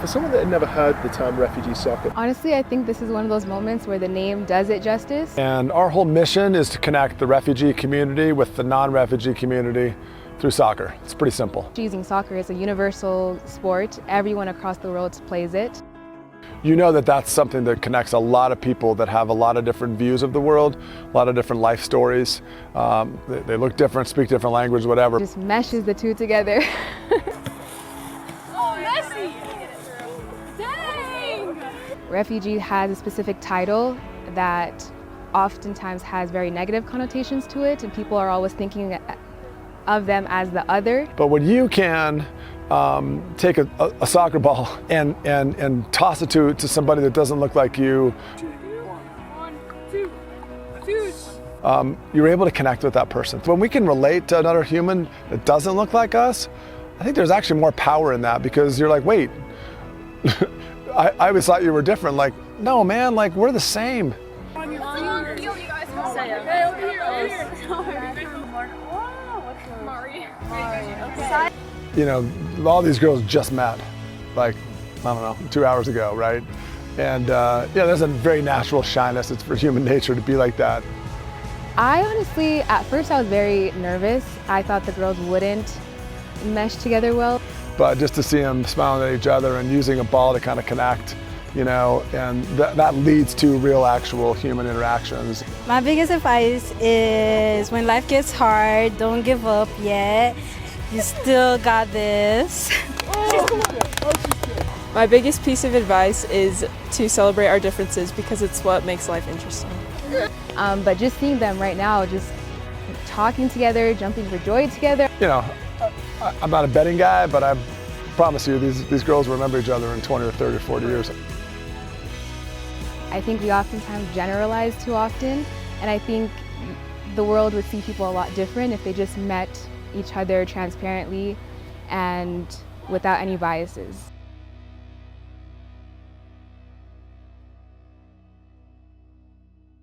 For someone that had never heard the term refugee soccer, Honestly, I think this is one of those moments where the name does it justice. And our whole mission is to connect the refugee community with the non-refugee community through soccer. It's pretty simple. Choosing soccer is a universal sport. Everyone across the world plays it. You know that that's something that connects a lot of people that have a lot of different views of the world, a lot of different life stories. They look different, speak different language, whatever. Just meshes the two together. Refugee has a specific title that oftentimes has very negative connotations to it, and people are always thinking of them as the other. But when you can take a soccer ball and toss it to somebody that doesn't look like you, you're able to connect with that person. When we can relate to another human that doesn't look like us, I think there's actually more power in that, because you're like, wait, I always thought you were different. Like, no, man, like, we're the same. You know, all these girls just met, like, I don't know, 2 hours ago, right? And yeah, there's a very natural shyness. It's for human nature to be like that. I honestly, at first I was very nervous. I thought the girls wouldn't mesh together well. But just to see them smiling at each other and using a ball to kind of connect, you know, and that leads to real actual human interactions. My biggest advice is when life gets hard, don't give up yet. You still got this. My biggest piece of advice is to celebrate our differences, because it's what makes life interesting. But just seeing them right now, just talking together, jumping for joy together. You know, I'm not a betting guy, but I promise you these girls will remember each other in 20 or 30 or 40 years. I think we oftentimes generalize too often, and I think the world would see people a lot different if they just met each other transparently and without any biases.